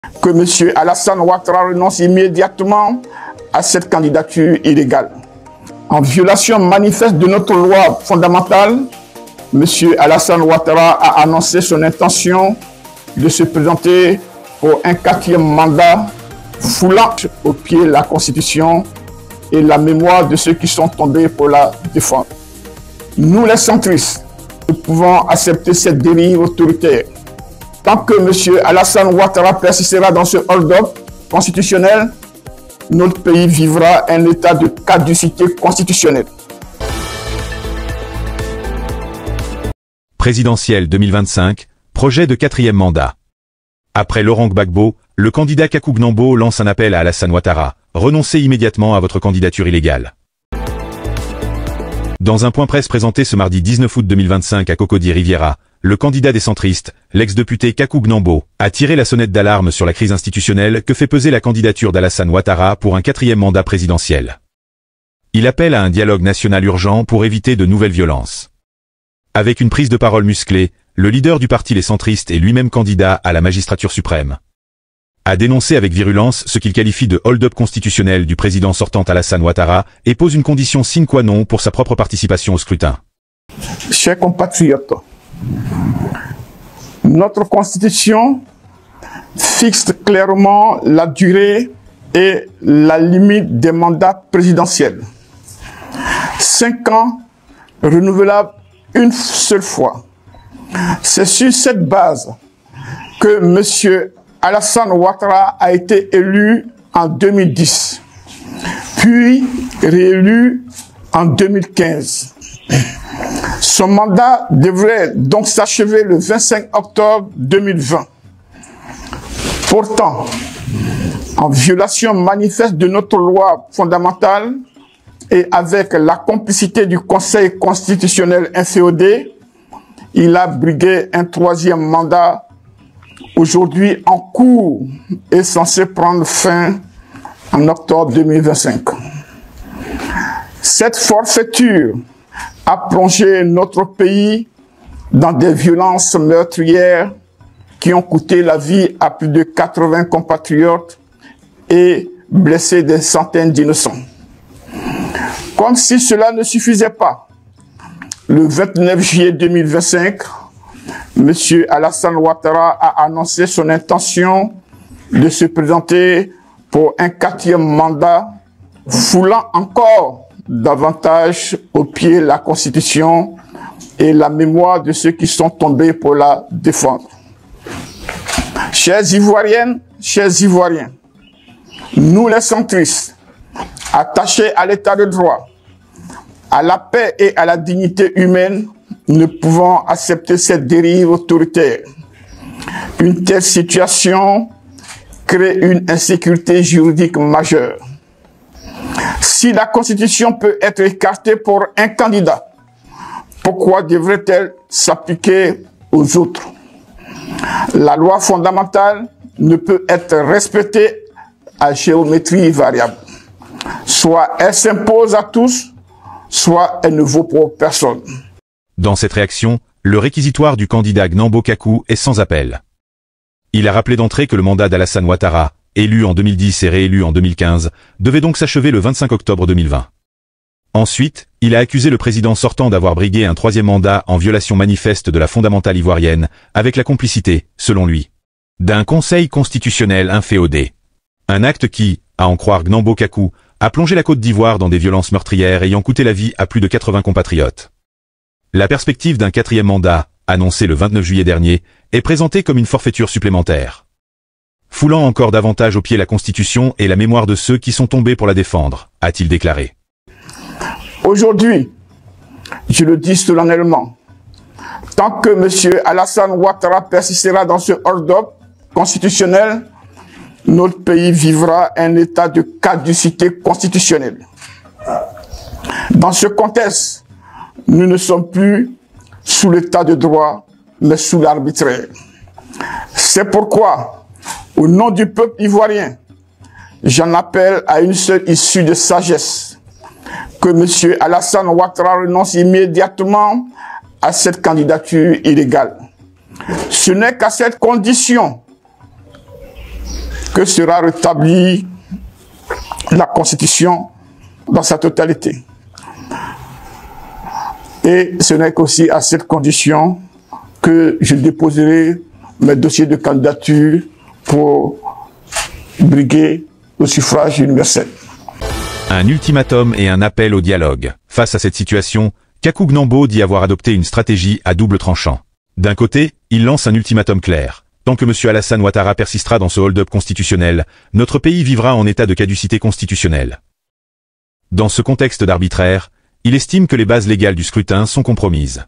que M. Alassane Ouattara renonce immédiatement à cette candidature illégale. En violation manifeste de notre loi fondamentale, M. Alassane Ouattara a annoncé son intention de se présenter pour un 4e mandat, foulant au pied la Constitution et la mémoire de ceux qui sont tombés pour la défendre. Nous, les centristes, ne pouvons accepter cette dérive autoritaire. Tant que M. Alassane Ouattara persistera dans ce hold-up constitutionnel, notre pays vivra un état de caducité constitutionnelle. Présidentielle 2025, projet de 4e mandat. Après Laurent Gbagbo, le candidat Kakou Gnambo lance un appel à Alassane Ouattara. Renoncez immédiatement à votre candidature illégale. Dans un point presse présenté ce mardi 19 août 2025 à Cocody Riviera, le candidat des centristes, l'ex-député Kakou Gnambo, a tiré la sonnette d'alarme sur la crise institutionnelle que fait peser la candidature d'Alassane Ouattara pour un 4e mandat présidentiel. Il appelle à un dialogue national urgent pour éviter de nouvelles violences. Avec une prise de parole musclée, le leader du parti Les Centristes et lui-même candidat à la magistrature suprême a dénoncé avec virulence ce qu'il qualifie de hold-up constitutionnel du président sortant Alassane Ouattara et pose une condition sine qua non pour sa propre participation au scrutin. Chers compatriotes, notre Constitution fixe clairement la durée et la limite des mandats présidentiels. 5 ans renouvelables une seule fois. C'est sur cette base que M. Alassane Ouattara a été élu en 2010, puis réélu en 2015. Son mandat devrait donc s'achever le 25 octobre 2020. Pourtant, en violation manifeste de notre loi fondamentale et avec la complicité du Conseil constitutionnel inféodé, il a brigué un 3e mandat aujourd'hui en cours et censé prendre fin en octobre 2025. Cette forfaiture a plongé notre pays dans des violences meurtrières qui ont coûté la vie à plus de 80 compatriotes et blessé des centaines d'innocents. Comme si cela ne suffisait pas, le 29 juillet 2025, M. Alassane Ouattara a annoncé son intention de se présenter pour un 4e mandat, foulant encore davantage au pied la Constitution et la mémoire de ceux qui sont tombés pour la défendre. Chères Ivoiriennes, chers Ivoiriens, nous les centristes, attachés à l'état de droit, à la paix et à la dignité humaine, ne pouvons accepter cette dérive autoritaire. Une telle situation crée une insécurité juridique majeure. Si la Constitution peut être écartée pour un candidat, pourquoi devrait-elle s'appliquer aux autres? La loi fondamentale ne peut être respectée à géométrie variable. Soit elle s'impose à tous, soit elle ne vaut pour personne. Dans cette réaction, le réquisitoire du candidat Gnambo Kakou est sans appel. Il a rappelé d'entrée que le mandat d'Alassane Ouattara, élu en 2010 et réélu en 2015, devait donc s'achever le 25 octobre 2020. Ensuite, il a accusé le président sortant d'avoir brigué un 3e mandat en violation manifeste de la fondamentale ivoirienne, avec la complicité, selon lui, d'un conseil constitutionnel inféodé. Un acte qui, à en croire Gnambo Kakou, a plongé la Côte d'Ivoire dans des violences meurtrières ayant coûté la vie à plus de 80 compatriotes. La perspective d'un 4e mandat, annoncé le 29 juillet dernier, est présentée comme une forfaiture supplémentaire, foulant encore davantage au pied la Constitution et la mémoire de ceux qui sont tombés pour la défendre, a-t-il déclaré. Aujourd'hui, je le dis solennellement, tant que M. Alassane Ouattara persistera dans ce hold-up constitutionnel, notre pays vivra un état de caducité constitutionnelle. Dans ce contexte, nous ne sommes plus sous l'état de droit, mais sous l'arbitraire. C'est pourquoi, au nom du peuple ivoirien, j'en appelle à une seule issue de sagesse, que M. Alassane Ouattara renonce immédiatement à cette candidature illégale. Ce n'est qu'à cette condition que sera rétablie la Constitution dans sa totalité. Et ce n'est qu'aussi à cette condition que je déposerai mes dossiers de candidature pour briguer le suffrage universel. Un ultimatum et un appel au dialogue. Face à cette situation, Kaku Gnembo dit avoir adopté une stratégie à double tranchant. D'un côté, il lance un ultimatum clair. Tant que M. Alassane Ouattara persistera dans ce hold-up constitutionnel, notre pays vivra en état de caducité constitutionnelle. Dans ce contexte d'arbitraire, il estime que les bases légales du scrutin sont compromises.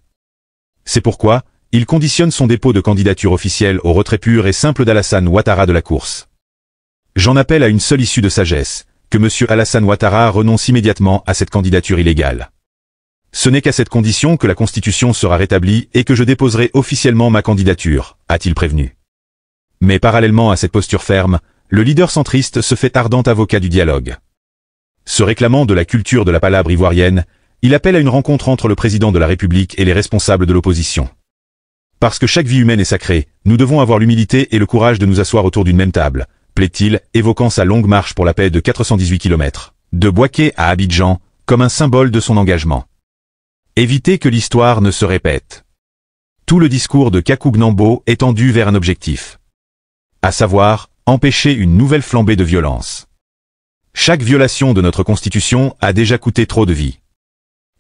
C'est pourquoi, il conditionne son dépôt de candidature officielle au retrait pur et simple d'Alassane Ouattara de la course. J'en appelle à une seule issue de sagesse, que M. Alassane Ouattara renonce immédiatement à cette candidature illégale. Ce n'est qu'à cette condition que la Constitution sera rétablie et que je déposerai officiellement ma candidature, a-t-il prévenu. Mais parallèlement à cette posture ferme, le leader centriste se fait ardent avocat du dialogue. Se réclamant de la culture de la palabre ivoirienne, il appelle à une rencontre entre le président de la République et les responsables de l'opposition. Parce que chaque vie humaine est sacrée, nous devons avoir l'humilité et le courage de nous asseoir autour d'une même table, plaît-il, évoquant sa longue marche pour la paix de 418 km, de Bouaké à Abidjan, comme un symbole de son engagement. Éviter que l'histoire ne se répète. Tout le discours de Kaku Gnembo est tendu vers un objectif. À savoir, empêcher une nouvelle flambée de violence. Chaque violation de notre Constitution a déjà coûté trop de vies.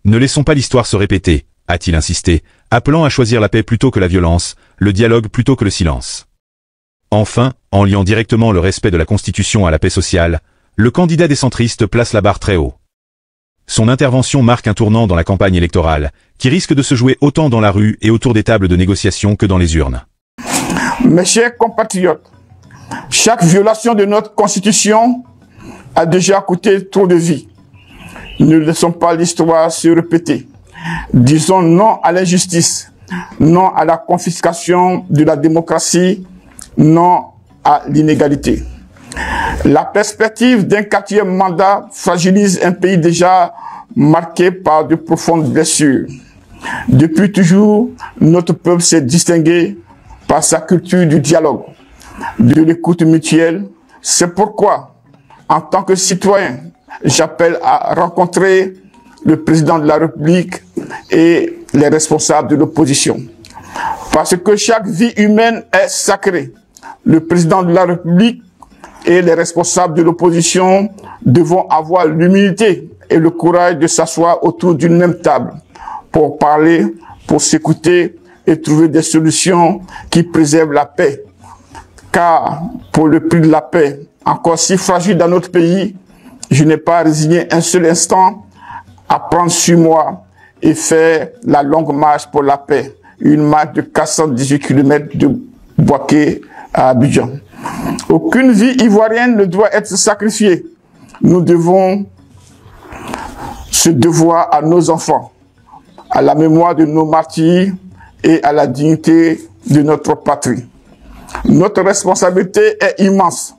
Ne laissons pas l'histoire se répéter, a-t-il insisté, appelant à choisir la paix plutôt que la violence, le dialogue plutôt que le silence. Enfin, en liant directement le respect de la Constitution à la paix sociale, le candidat des centristes place la barre très haut. Son intervention marque un tournant dans la campagne électorale, qui risque de se jouer autant dans la rue et autour des tables de négociation que dans les urnes. Mes chers compatriotes, chaque violation de notre Constitution a déjà coûté trop de vies. Ne laissons pas l'histoire se répéter. Disons non à l'injustice, non à la confiscation de la démocratie, non à l'inégalité. La perspective d'un 4e mandat fragilise un pays déjà marqué par de profondes blessures. Depuis toujours, notre peuple s'est distingué par sa culture du dialogue, de l'écoute mutuelle. C'est pourquoi, en tant que citoyen, j'appelle à rencontrer le président de la République et les responsables de l'opposition. Parce que chaque vie humaine est sacrée. Le président de la République et les responsables de l'opposition devront avoir l'humilité et le courage de s'asseoir autour d'une même table pour parler, pour s'écouter et trouver des solutions qui préservent la paix. Car pour le prix de la paix, encore si fragile dans notre pays, je n'ai pas résigné un seul instant à prendre sur moi et faire la longue marche pour la paix. Une marche de 418 km de Bouaké à Abidjan. Aucune vie ivoirienne ne doit être sacrifiée. Nous devons ce devoir à nos enfants, à la mémoire de nos martyrs et à la dignité de notre patrie. Notre responsabilité est immense.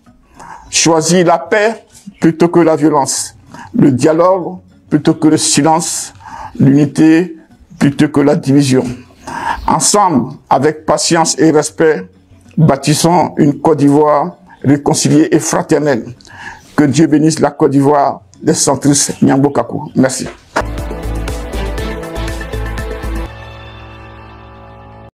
Choisir la paix plutôt que la violence, le dialogue plutôt que le silence, l'unité plutôt que la division. Ensemble, avec patience et respect, bâtissons une Côte d'Ivoire réconciliée et fraternelle. Que Dieu bénisse la Côte d'Ivoire, les centristes Nyambo Kaku. Merci.